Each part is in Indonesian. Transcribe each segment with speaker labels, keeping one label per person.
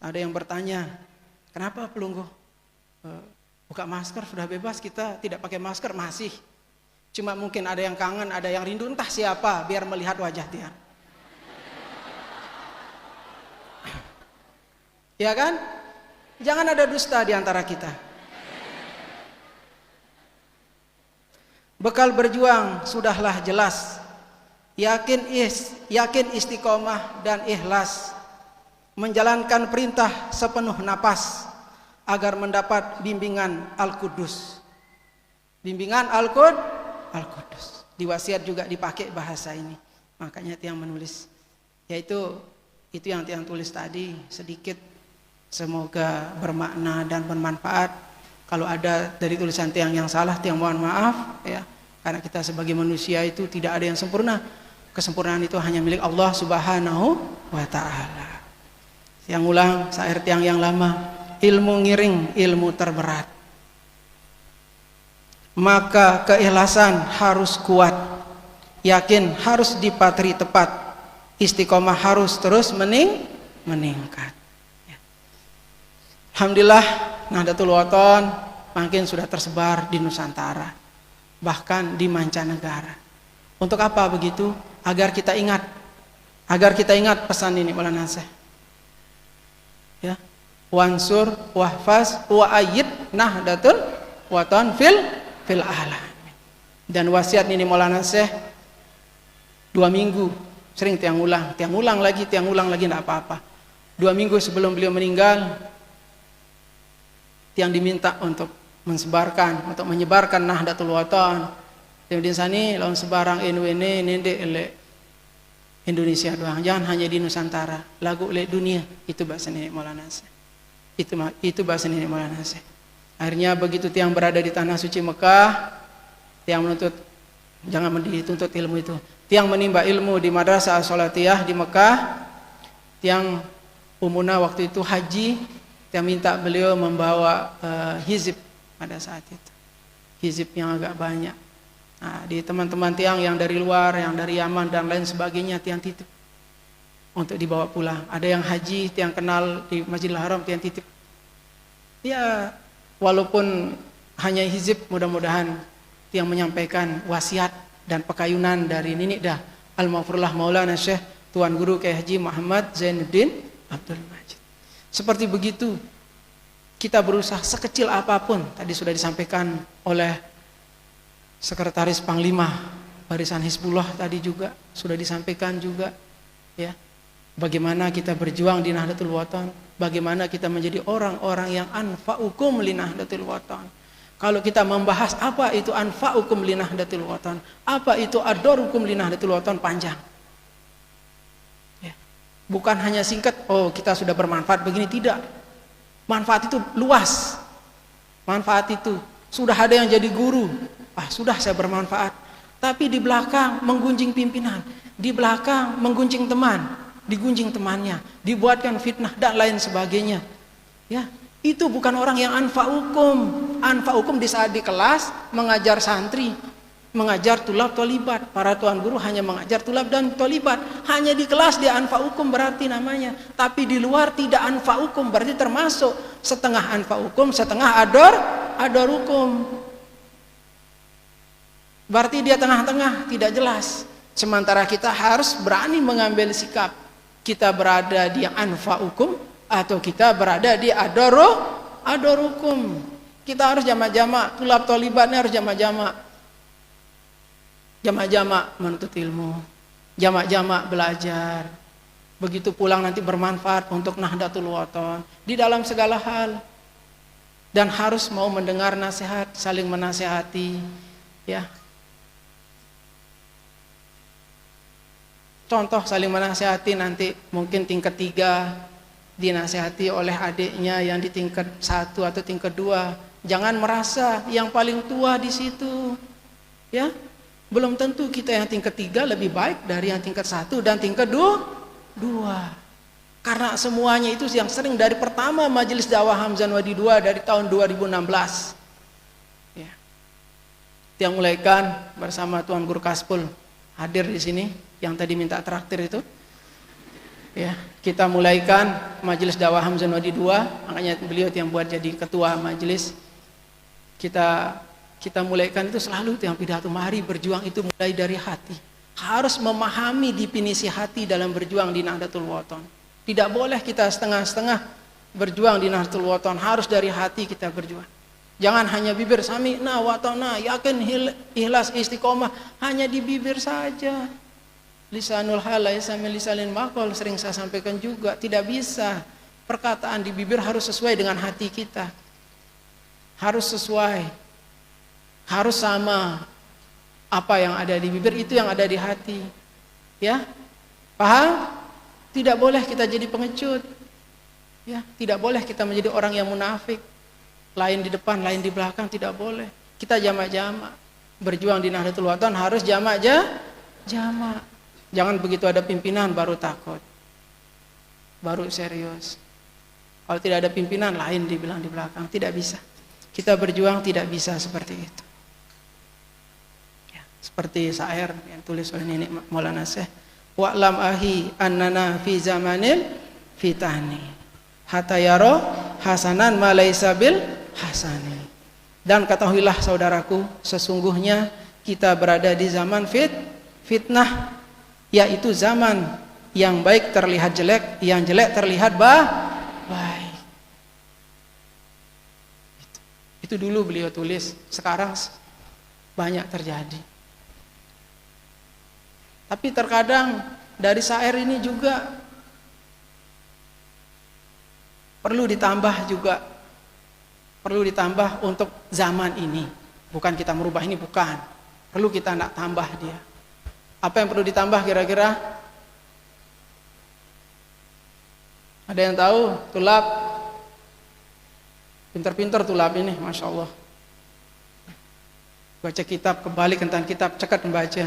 Speaker 1: Ada yang bertanya, kenapa pelunggu buka masker sudah bebas, kita tidak pakai masker masih. Cuma mungkin ada yang kangen, ada yang rindu, entah siapa, biar melihat wajah dia. Ya kan? Jangan ada dusta di antara kita. Bekal berjuang sudahlah jelas. Yakin istiqomah dan ikhlas. Menjalankan perintah sepenuh napas agar mendapat bimbingan Al-Qudus. Bimbingan Al-Qudus. Di wasiat juga dipakai bahasa ini. Makanya Tiang menulis. Yaitu itu yang Tiang tulis tadi sedikit. Semoga bermakna dan bermanfaat. Kalau ada dari tulisan Tiang yang salah, Tiang mohon maaf ya. Karena kita sebagai manusia itu tidak ada yang sempurna. Kesempurnaan itu hanya milik Allah Subhanahu wa ta'ala. Tiang ulang syair Tiang yang lama, ilmu ngiring, ilmu terberat. Maka keikhlasan harus kuat, yakin harus dipatri tepat, istiqomah harus terus meningkat. Alhamdulillah Nahdlatul Wathon makin sudah tersebar di Nusantara, bahkan di mancanegara. Untuk apa begitu? Agar kita ingat pesan ini Maulana Syekh. Ya, wansur wahfaz wa ayyid Nahdlatul Wathon fil alamin. Dan wasiat ini Maulana Syekh 2 minggu sering tiang ulang lagi tidak apa-apa. 2 minggu sebelum beliau meninggal, Tiang diminta untuk menyebarkan Nahdlatul Wathon. Di sini lawan sebarang ini nende ele Indonesia doang, jangan hanya di Nusantara, lagu le dunia. Itu bahasa Nenek Maulana Syekh. Itu bahasa Nenek Maulana Syekh. Akhirnya begitu Tiang berada di tanah suci Mekah, Tiang menuntut, jangan dituntut ilmu itu. Tiang menimba ilmu di Madrasah As-Salatiyah di Mekah. Tiang umuna waktu itu haji. Tiang minta beliau membawa hizib pada saat itu, hizib yang agak banyak. Nah, di teman-teman Tiang yang dari luar, yang dari Yaman dan lain sebagainya, Tiang titip untuk dibawa pulang. Ada yang haji, Tiang kenal di Masjidil Haram, Tiang titip. Ya, walaupun hanya hizib, mudah-mudahan Tiang menyampaikan wasiat dan pekayunan dari Nini dah Al-Mafrullah Maulana Syekh Tuan Guru Kiai Haji Muhammad Zainuddin Abdul Majid. Seperti begitu, kita berusaha sekecil apapun. Tadi sudah disampaikan oleh Sekretaris Panglima Barisan Hizbullah, tadi juga sudah disampaikan juga ya. Bagaimana kita berjuang di Nahdlatul Wathon, bagaimana kita menjadi orang-orang yang anfa'ukum li Nahdlatul Wathon. Kalau kita membahas apa itu anfa'ukum li Nahdlatul Wathon, apa itu adorukum li Nahdlatul Wathon, panjang. Ya. Bukan hanya singkat, oh kita sudah bermanfaat begini, tidak. Manfaat itu luas. Manfaat itu sudah ada yang jadi guru. Sudah saya bermanfaat. Tapi di belakang menggunjing pimpinan, di belakang menggunjing teman, digunjing temannya, dibuatkan fitnah dan lain sebagainya. Ya, itu bukan orang yang anfa'ukum. Anfa'ukum di saat di kelas mengajar santri, mengajar tulab tolibat. Para tuan guru hanya mengajar tulab dan tolibat. Hanya di kelas dia anfa'ukum berarti namanya. Tapi di luar tidak anfa'ukum, berarti termasuk setengah anfa'ukum, setengah adorukum. Berarti dia tengah-tengah, tidak jelas. Sementara kita harus berani mengambil sikap. Kita berada di anfa'ukum atau kita berada di adorukum. Kita harus jamak-jamak, tulab tolibatnya harus jamak-jamak. Jamak-jamak menuntut ilmu, jamak-jamak belajar. Begitu pulang nanti bermanfaat untuk Nahdlatul Wathon di dalam segala hal. Dan harus mau mendengar nasihat, saling menasihati, ya. Contoh saling menasihati nanti mungkin tingkat 3 dinasihati oleh adiknya yang di tingkat 1 atau tingkat 2. Jangan merasa yang paling tua di situ, ya. Belum tentu kita yang tingkat 3 lebih baik dari yang tingkat 1 dan tingkat 2. Karena semuanya itu yang sering dari pertama Majelis Dakwah Hamzah Wadi 2 dari tahun 2016. Ya. Yang mulaikan bersama Tuan Guru Kaspul hadir di sini yang tadi minta traktir itu. Ya, kita mulaikan majelis dakwah Hamzanudi 2, makanya beliau yang buat jadi ketua majelis. Kita mulaikan itu selalu yang pidato, mari berjuang itu mulai dari hati. Harus memahami definisi hati dalam berjuang di Nahdlatul Wathon. Tidak boleh kita setengah-setengah berjuang di Nahdlatul Wathon, harus dari hati kita berjuang. Jangan hanya bibir sami'na wa ta'na, yakin ikhlas istiqomah hanya di bibir saja. Lisanul hal laisa min lisanil maqal, sering saya sampaikan juga, tidak bisa. Perkataan di bibir harus sesuai dengan hati kita. Harus sesuai. Harus sama apa yang ada di bibir itu yang ada di hati. Ya? Paham? Tidak boleh kita jadi pengecut. Ya, tidak boleh kita menjadi orang yang munafik. Lain di depan, lain di belakang, tidak boleh. Kita jamak-jamak. Berjuang di Nahdlatul Wathon harus jamak. Jangan begitu ada pimpinan baru takut. Baru serius. Kalau tidak ada pimpinan lain dibilang di belakang, tidak bisa. Kita berjuang tidak bisa seperti itu. Ya, seperti syair yang tulis oleh Nenek Maulana Syekh, wa'lam ahi annana fi zamanil fitani hatta yaro hasanan ma laysa bil hasani. Dan ketahuilah saudaraku, sesungguhnya kita berada di zaman fitnah, yaitu zaman yang baik terlihat jelek, yang jelek terlihat baik. Itu dulu beliau tulis, sekarang banyak terjadi. Tapi terkadang dari syair ini juga perlu ditambah untuk zaman ini. Bukan kita merubah ini, bukan. Perlu kita nak tambah dia. Apa yang perlu ditambah kira-kira? Ada yang tahu? Tulab. Pintar-pintar tulab ini, Masya Allah. Baca kitab, kembali tentang kitab, cekat membaca.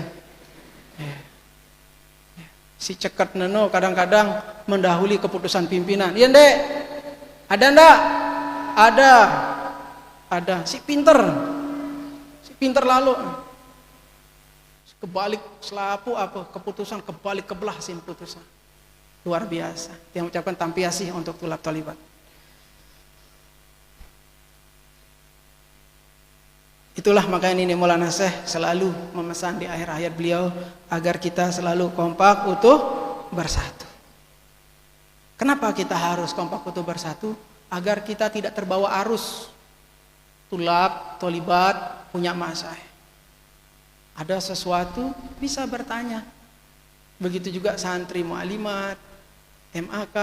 Speaker 1: Si cekat neno kadang-kadang mendahului keputusan pimpinan. Iya ndek? Ada ndak? Ada. Si pintar lalu. Kebalik selapu apa keputusan, kebalik kebelah sih putusan. Luar biasa. Yang mengucapkan tampiasi untuk tulab talibat. Itulah makanya ini Maulana Syekh selalu memesan di akhir ayat beliau agar kita selalu kompak utuh bersatu. Kenapa kita harus kompak utuh bersatu? Agar kita tidak terbawa arus. Tulab, talibat punya masalah. Ada sesuatu bisa bertanya. Begitu juga santri mu'alimat, MAK,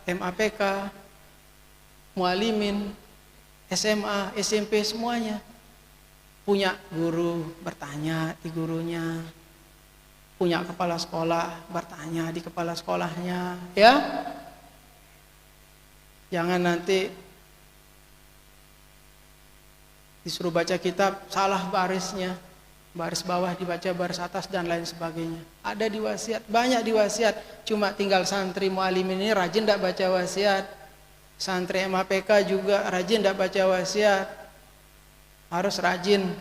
Speaker 1: MAPK, mu'alimin, SMA, SMP semuanya. Punya guru bertanya di gurunya. Punya kepala sekolah bertanya di kepala sekolahnya. Ya. Jangan nanti disuruh baca kitab salah barisnya. Baris bawah dibaca baris atas dan lain sebagainya. Ada di wasiat, banyak di wasiat. Cuma tinggal santri mu'alim ini rajin tidak baca wasiat. Santri MAPK juga rajin tidak baca wasiat. Harus rajin.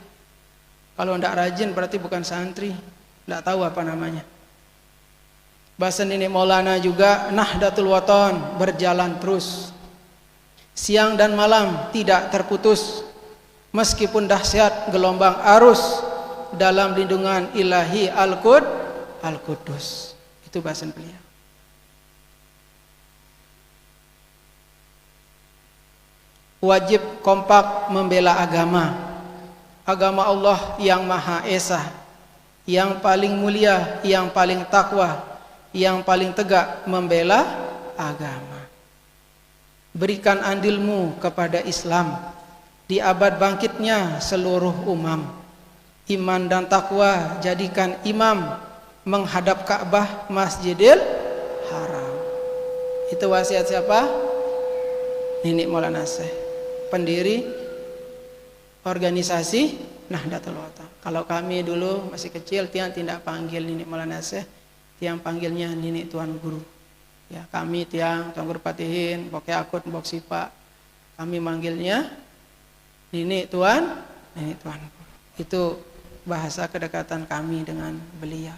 Speaker 1: Kalau tidak rajin berarti bukan santri. Tidak tahu apa namanya. Bahasa Nenek Maulana juga, Nahdlatul Wathon berjalan terus. Siang dan malam tidak terputus. Meskipun dahsyat gelombang arus, dalam lindungan ilahi Al-Qudus. Itu bahasan beliau. Wajib kompak membela agama Allah yang Maha Esa, yang paling mulia, yang paling takwa, yang paling tegak membela agama. Berikan andilmu kepada Islam di abad bangkitnya seluruh umam. Iman dan takwa jadikan imam menghadap Ka'bah Masjidil Haram. Itu wasiat siapa? Nenek Maulana Syekh, pendiri organisasi Nahdlatul Wathon. Kalau kami dulu masih kecil, tiang tidak panggil Nenek Maulana Syekh, tiang panggilnya Nenek Tuan Guru. Ya, kami tiang Tuan Guru Patihin, Bok Yakut, Bok Sipa, kami manggilnya Nenek Tuan Guru. Itu bahasa kedekatan kami dengan beliau.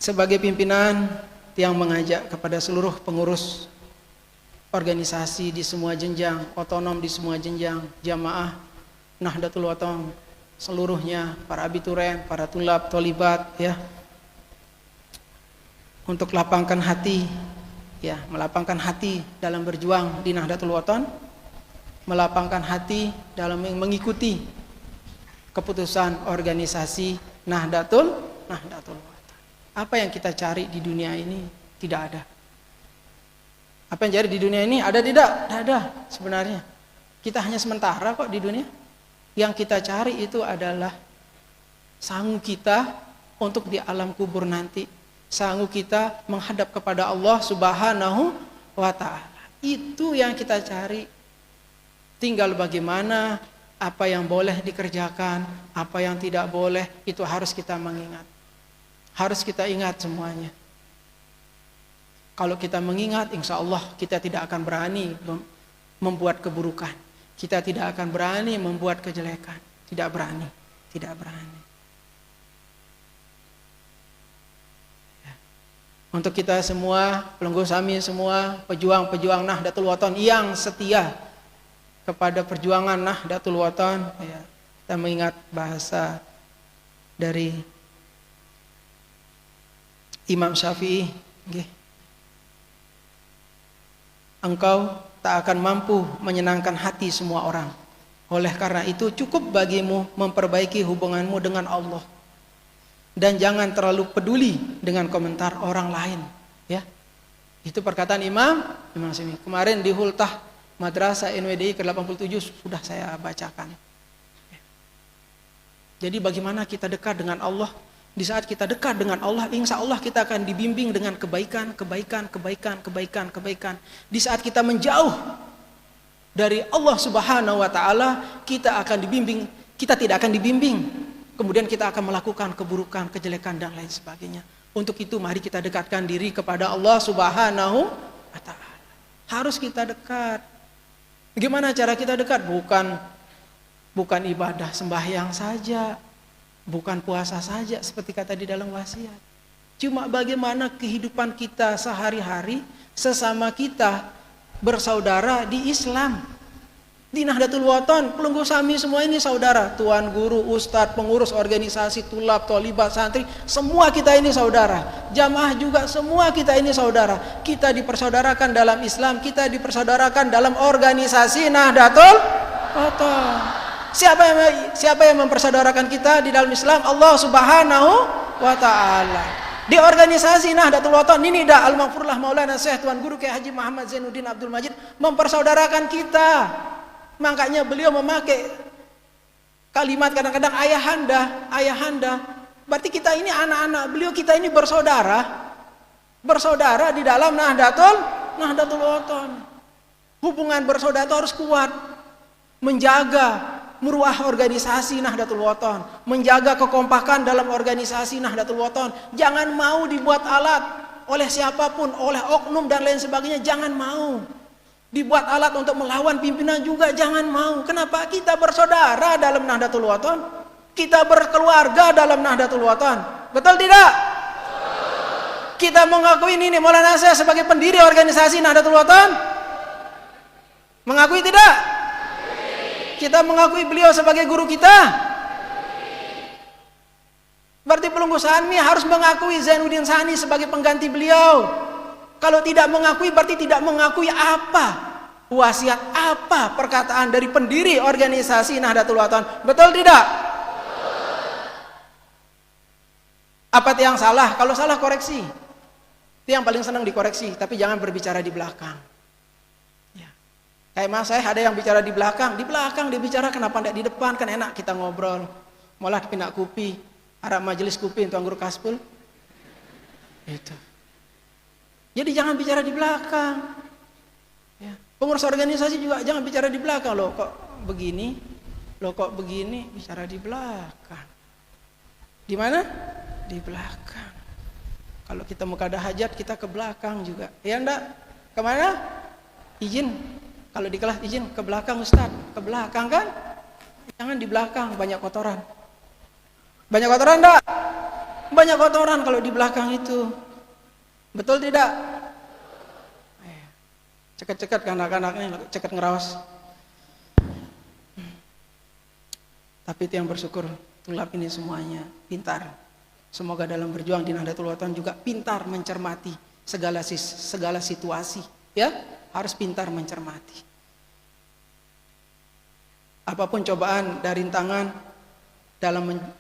Speaker 1: sebagai pimpinan yang mengajak kepada seluruh pengurus organisasi di semua jenjang, otonom di semua jenjang, jamaah Nahdlatul Wathon seluruhnya, para abituren, para tulab, tolibat, ya, untuk lapangkan hati, ya, melapangkan hati dalam berjuang di Nahdlatul Wathon, melapangkan hati dalam mengikuti keputusan organisasi Nahdlatul Wathon. Apa yang kita cari di dunia ini tidak ada. Apa yang cari di dunia ini ada tidak? Tidak ada sebenarnya. Kita hanya sementara kok di dunia. Yang kita cari itu adalah sanggup kita untuk di alam kubur nanti. Sanggup kita menghadap kepada Allah Subhanahu wa ta'ala. Itu yang kita cari. Tinggal bagaimana, apa yang boleh dikerjakan, apa yang tidak boleh, itu harus kita mengingat. Harus kita ingat semuanya. Kalau kita mengingat, insya Allah kita tidak akan berani membuat keburukan. Kita tidak akan berani membuat kejelekan. Tidak berani. Tidak berani. Ya. Untuk kita semua, pelenggu sami semua, pejuang-pejuang Nahdlatul Wathon yang setia kepada perjuangan Nahdlatul Wathon, ya, kita mengingat bahasa dari Imam Syafi'i, engkau tak akan mampu menyenangkan hati semua orang. Oleh karena itu cukup bagimu memperbaiki hubunganmu dengan Allah. Dan jangan terlalu peduli dengan komentar orang lain, ya. Itu perkataan Imam Syafi'i. Kemarin di Hultah Madrasah NWDI ke-87 sudah saya bacakan. Jadi bagaimana kita dekat dengan Allah? Di saat kita dekat dengan Allah, insya Allah kita akan dibimbing dengan kebaikan. Di saat kita menjauh dari Allah Subhanahu wa ta'ala, kita akan dibimbing, kita tidak akan dibimbing. Kemudian kita akan melakukan keburukan, kejelekan dan lain sebagainya. Untuk itu mari kita dekatkan diri kepada Allah Subhanahu wa ta'ala. Harus kita dekat. Bagaimana cara kita dekat? Bukan ibadah sembahyang saja. Bukan puasa saja seperti kata di dalam wasiat. Cuma bagaimana kehidupan kita sehari-hari sesama kita bersaudara di Islam. Di Nahdlatul Wathon, pelenggu sami semua ini saudara. Tuan guru, ustadz, pengurus organisasi, tulab, tolibat, santri, semua kita ini saudara. Jamaah juga semua kita ini saudara. Kita dipersaudarakan dalam Islam, kita dipersaudarakan dalam organisasi Nahdlatul Wathon. Siapa yang mempersaudarakan kita di dalam Islam? Allah Subhanahu wa ta'ala. Di organisasi Nahdlatul Wathon ini dah Al-Maghfurlah Maulana Syekh Tuan Guru Kiai Haji Muhammad Zainuddin Abdul Majid mempersaudarakan kita. Makanya beliau memakai kalimat kadang-kadang ayahanda. Berarti kita ini anak-anak beliau, kita ini bersaudara di dalam Nahdlatul Wathon. Hubungan bersaudara itu harus kuat. Menjaga muruah organisasi Nahdlatul Wathon, menjaga kekompakan dalam organisasi Nahdlatul Wathon. Jangan mau dibuat alat oleh siapapun, oleh oknum dan lain sebagainya. Jangan mau dibuat alat untuk melawan pimpinan juga. Jangan mau. Kenapa? Kita bersaudara dalam Nahdlatul Wathon, kita berkeluarga dalam Nahdlatul Wathon. Betul tidak? Kita mengakui ini Maulana Syekh sebagai pendiri organisasi Nahdlatul Wathon. Mengakui tidak? Kita mengakui beliau sebagai guru kita. Berarti pelenggu sami harus mengakui Zainuddin Sani sebagai pengganti beliau. Kalau tidak mengakui berarti tidak mengakui apa? Wasiat apa perkataan dari pendiri organisasi Nahdlatul Wathon? Betul tidak? Apa yang salah? Kalau salah koreksi. Itu yang paling senang dikoreksi, tapi jangan berbicara di belakang. Kayak mas saya ada yang bicara di belakang dia bicara, kenapa tidak di depan? Kan enak kita ngobrol. Malah pindah kupi, harap majelis kupi Tuan Guru Kaspul. Itu. Jadi jangan bicara di belakang. Ya. Pengurus organisasi juga jangan bicara di belakang. Loh kok begini, bicara di belakang. Di mana? Di belakang. Kalau kita mau kada hajat kita ke belakang juga. Ya enggak? Kemana? Izin. Kalau di kelas izin ke belakang Ustaz, ke belakang kan? Jangan di belakang, banyak kotoran. Banyak kotoran enggak? Banyak kotoran kalau di belakang itu. Betul tidak? Ceket-ceket anak-anaknya, ceket ngerawas. Tapi itu yang bersyukur, tulab ini semuanya pintar. Semoga dalam berjuang di Nahdlatul Wathon juga pintar mencermati segala situasi, ya, harus pintar mencermati. Apapun cobaan dan rintangan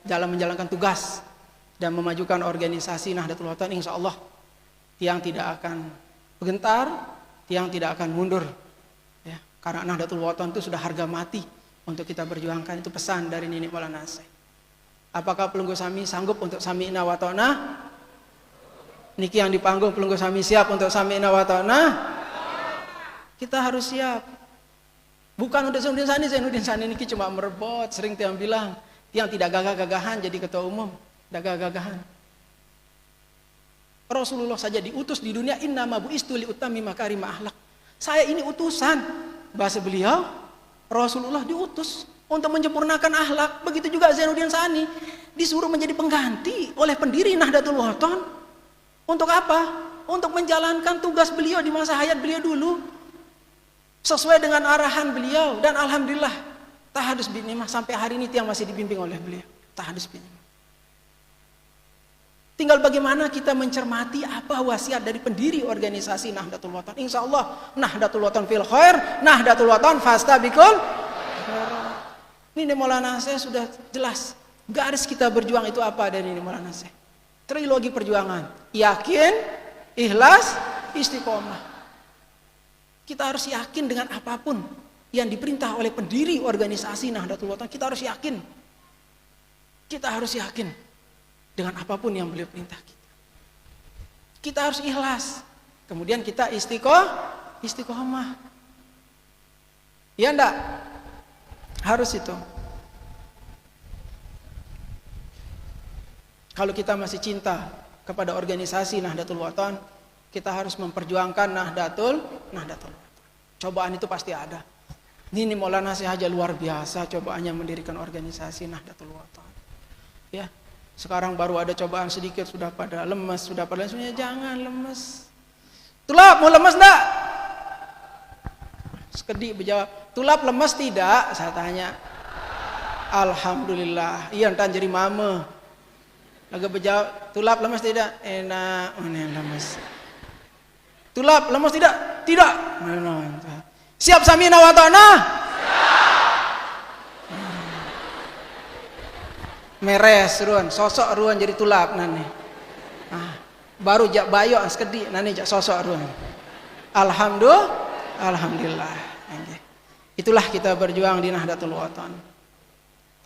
Speaker 1: dalam menjalankan tugas dan memajukan organisasi Nahdlatul Wathon, insya Allah tiang tidak akan gentar, tiang tidak akan mundur, ya, karena Nahdlatul Wathon itu sudah harga mati untuk kita berjuangkan. Itu pesan dari Nini Maulana Syekh. Apakah pelunggu sami sanggup untuk sami'na wa ta'na? Niki yang di panggung pelunggu sami siap untuk sami'na wa ta'na? Kita harus siap. Bukan untuk Zainuddin Sani niki cuma merebut, sering tiang bilang, tiang tidak gagah-gagahan jadi ketua umum, tidak gagah-gagahan. Rasulullah saja diutus di dunia, innama bu'istu li utami makarima akhlak. Saya ini utusan, bahasa beliau, Rasulullah diutus untuk menyempurnakan akhlak. Begitu juga Zainuddin Sani disuruh menjadi pengganti oleh pendiri Nahdlatul Wathon. Untuk apa? Untuk menjalankan tugas beliau di masa hayat beliau dulu, sesuai dengan arahan beliau. Dan alhamdulillah tahadus binimah sampai hari ini tiang masih dibimbing oleh beliau. Tahadus binimah. Tinggal bagaimana kita mencermati apa wasiat dari pendiri organisasi Nahdlatul Wathon. Insya Allah Nahdlatul Wathon fil khair, Nahdlatul Wathon fastabiqul khairat. Ini Maulana Syekh sudah jelas. Garis kita berjuang itu apa dari ini Maulana Syekh? Trilogi perjuangan. Yakin, ikhlas, istiqomah. Kita harus yakin dengan apapun yang diperintah oleh pendiri organisasi Nahdlatul Wathon. Kita harus yakin. Kita harus yakin dengan apapun yang beliau perintah kita. Kita harus ikhlas. Kemudian kita istiqomah. Ya enggak? Harus itu. Kalau kita masih cinta kepada organisasi Nahdlatul Wathon, kita harus memperjuangkan Nahdlatul Wathon. Cobaan itu pasti ada. Ini Maulana Syekh aja luar biasa cobaannya mendirikan organisasi Nahdlatul Wathon. Ya. Sekarang baru ada cobaan sedikit sudah pada lemes, sudah pada semuanya. Jangan lemes. Tulab mau lemes enggak? Sekedik berjawab, tulab lemes tidak? Saya tanya. Alhamdulillah. Iya entar jadi mama. Lagi berjawab, tulab lemes tidak? Enak, lemes. Tulab lemes tidak? Tidak. Siap sami'na wa ta'na? Meres ruan, sosok ruan jadi tulap nane. Baru jak bayok sekedi nane jak sosok ruan. Alhamdulillah. Itulah kita berjuang di Nahdlatul Wathon.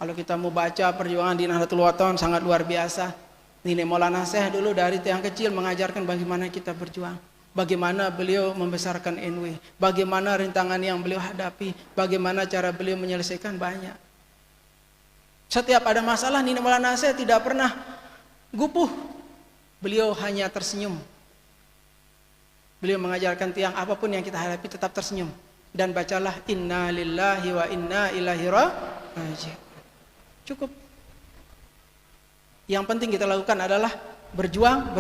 Speaker 1: Kalau kita mau baca perjuangan di Nahdlatul Wathon sangat luar biasa. Nini Maulana Syekh dulu dari tiang kecil mengajarkan bagaimana kita berjuang. Bagaimana beliau membesarkan NW. Bagaimana rintangan yang beliau hadapi. Bagaimana cara beliau menyelesaikan banyak. Setiap ada masalah Nini Maulana Syekh tidak pernah gupuh. Beliau hanya tersenyum. Beliau mengajarkan tiang apapun yang kita hadapi tetap tersenyum. Dan bacalah inna lillahi wa inna ilaihi raji'un. Cukup. Yang penting kita lakukan adalah berjuang.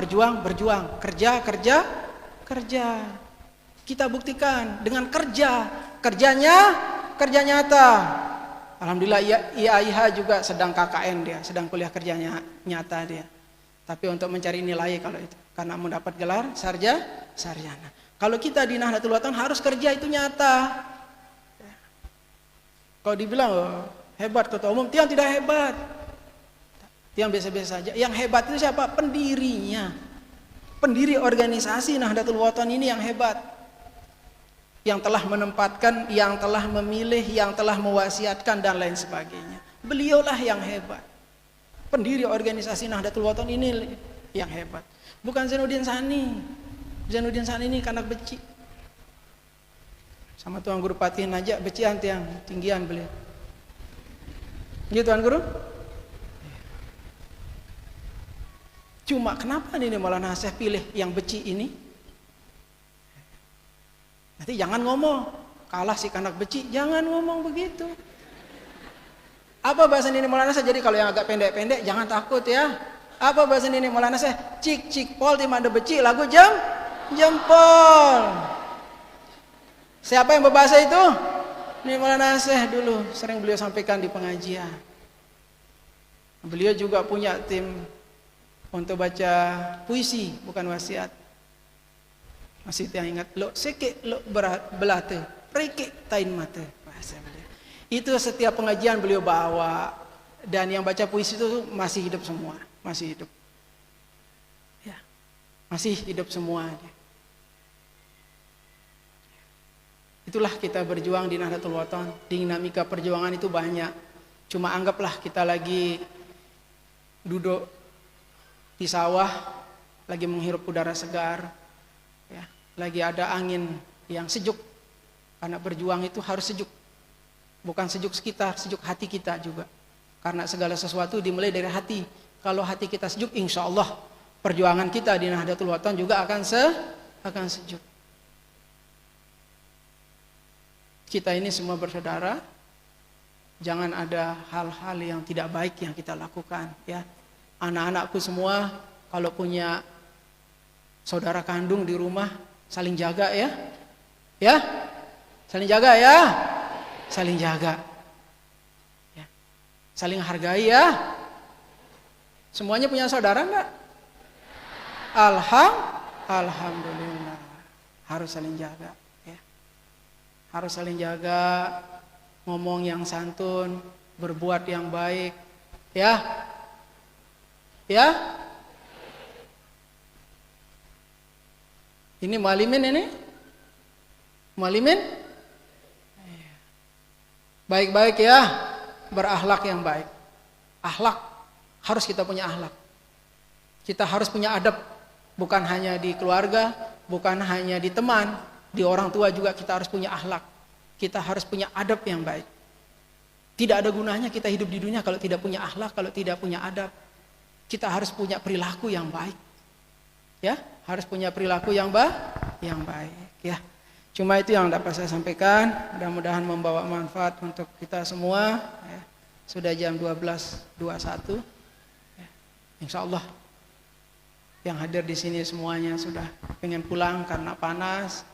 Speaker 1: Kerja. Kita buktikan dengan kerja nyata. Alhamdulillah IAIH juga sedang KKN dia, sedang kuliah kerjanya nyata dia. Tapi untuk mencari nilai kalau itu, karena mendapat gelar sarjana. Kalau kita di Nahdlatul Wathon harus kerja itu nyata. Kalau dibilang hebat ketua umum, tiang tidak hebat. Tiang biasa-biasa saja. Yang hebat itu siapa? Pendirinya. Pendiri organisasi Nahdlatul Wathon ini yang hebat. Yang telah menempatkan, yang telah memilih, yang telah mewasiatkan dan lain sebagainya. Beliaulah yang hebat. Pendiri organisasi Nahdlatul Wathon ini yang hebat. Bukan Zainuddin Sani. Zainuddin Sani ini anak beci. Sama Tuan Guru Patihin aja becian tiang tinggian beliau. Gitu Tuan Guru? Cuma kenapa nih Maulana Syekh pilih yang beci ini? Nanti jangan ngomong kalah si kanak beci, jangan ngomong begitu. Apa bahasa ini Maulana Syekh? Jadi kalau yang agak pendek-pendek jangan takut ya. Apa bahasa ini Maulana Syekh? Cik pol di mana beci lagu jempol. Siapa yang berbahasa itu? Ini Maulana Syekh dulu sering beliau sampaikan di pengajian. Beliau juga punya tim untuk baca puisi, bukan wasiat. Masih yang ingat, lo sekek lo belate, rekek tain mata. Bahasa beliau. Itu setiap pengajian beliau bawa, dan yang baca puisi itu masih hidup semua, masih hidup. Ya, masih hidup semua. Itulah kita berjuang di Nahdlatul Wathon. Dinamika perjuangan itu banyak. Cuma anggaplah kita lagi duduk di sawah, lagi menghirup udara segar, ya, lagi ada angin yang sejuk. Karena berjuang itu harus sejuk. Bukan sejuk sekitar, sejuk hati kita juga. Karena segala sesuatu dimulai dari hati. Kalau hati kita sejuk, insya Allah perjuangan kita di Nahdlatul Wathon juga akan sejuk. Kita ini semua bersaudara. Jangan ada hal-hal yang tidak baik yang kita lakukan, ya. Anak-anakku semua kalau punya saudara kandung di rumah saling jaga, ya. Ya? Saling jaga, ya. Saling jaga. Ya. Saling hargai, ya. Semuanya punya saudara enggak? Alhamdulillah. Harus saling jaga. Harus saling jaga, ngomong yang santun, berbuat yang baik, ya, ya. Ini mualimin ini, mualimin, baik-baik ya, berakhlak yang baik. Akhlak harus kita punya akhlak. Kita harus punya adab, bukan hanya di keluarga, bukan hanya di teman. Di orang tua juga kita harus punya akhlak. Kita harus punya adab yang baik. Tidak ada gunanya kita hidup di dunia kalau tidak punya akhlak, kalau tidak punya adab. Kita harus punya perilaku yang baik. Ya, harus punya perilaku yang baik, ya. Cuma itu yang dapat saya sampaikan. Mudah-mudahan membawa manfaat untuk kita semua, ya. Sudah jam 12.21. Ya. Insyaallah yang hadir di sini semuanya sudah pengen pulang karena panas.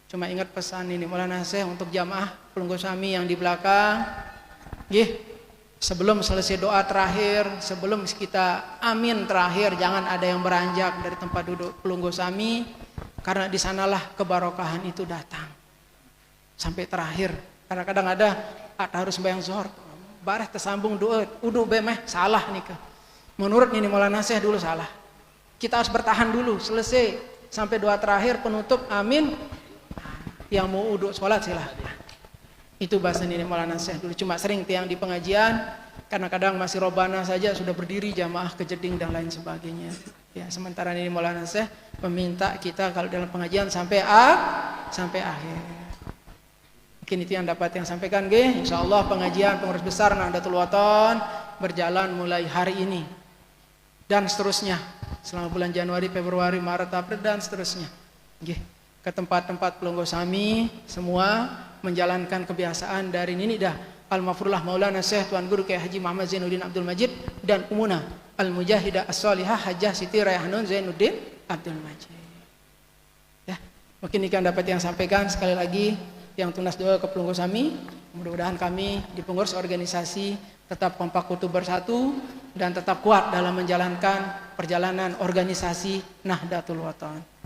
Speaker 1: Cuma ingat pesan ini Maulana Syekh untuk jamaah pelunggu sami yang di belakang. Sebelum selesai doa terakhir, sebelum kita amin terakhir, jangan ada yang beranjak dari tempat duduk pelunggu sami, karena di sanalah kebarokahan itu datang. Sampai terakhir. Kadang-kadang ada harus sembahyang zuhur, bareh tersambung doa, udu bemeh salah nih ke. Menurut ini Maulana Syekh dulu salah. Kita harus bertahan dulu selesai sampai doa terakhir penutup amin. Yang mau uduk sholat silahkan. Itu bahasa ini Maulana Syekh dulu. Cuma sering tiang di pengajian, karena kadang masih robana saja sudah berdiri jamaah kejeding dan lain sebagainya. Ya, sementara ini Maulana Syekh meminta kita kalau dalam pengajian sampai akhir. Mungkin itu yang dapat yang sampaikan. Insyaallah pengajian pengurus besar Nahdlatul Wathon berjalan mulai hari ini dan seterusnya selama bulan Januari, Februari, Maret, April dan seterusnya. Ke tempat-tempat pelunggu sami semua menjalankan kebiasaan dari Ninidah Al-Mafrullah Maulana Syekh Tuan Guru Kiai Haji Muhammad Zainuddin Abdul Majid dan Umuna Al-Mujahidah As-Salihah Hajjah Siti Raihanun Zainuddin Abdul Majid. Ya, mungkin ikan dapat yang sampaikan sekali lagi yang tunas doa ke pelunggu sami. Mudah-mudahan kami di pengurus organisasi tetap kompak utuh bersatu dan tetap kuat dalam menjalankan perjalanan organisasi Nahdlatul Wathon.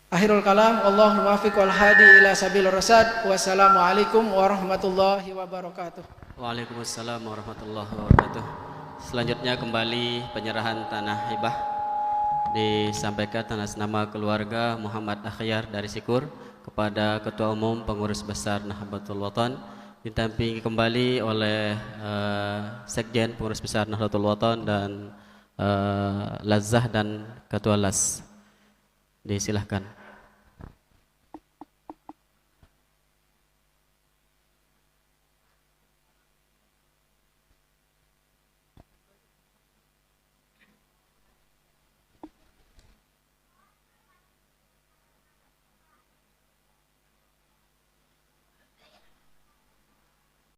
Speaker 1: Akhirul kalam, Allahul muwaffiq wal hadi ila sabilir rasyad. Wassalamualaikum warahmatullahi wabarakatuh.
Speaker 2: Waalaikumsalam warahmatullahi wabarakatuh. Selanjutnya kembali penyerahan tanah hibah disampaikan atas nama keluarga Muhammad Akhyar dari Sikur kepada Ketua Umum Pengurus Besar Nahdlatul Wathon, ditampingi kembali oleh Sekjen Pengurus Besar Nahdlatul Wathon dan Lazah dan Ketua Las. Disilahkan.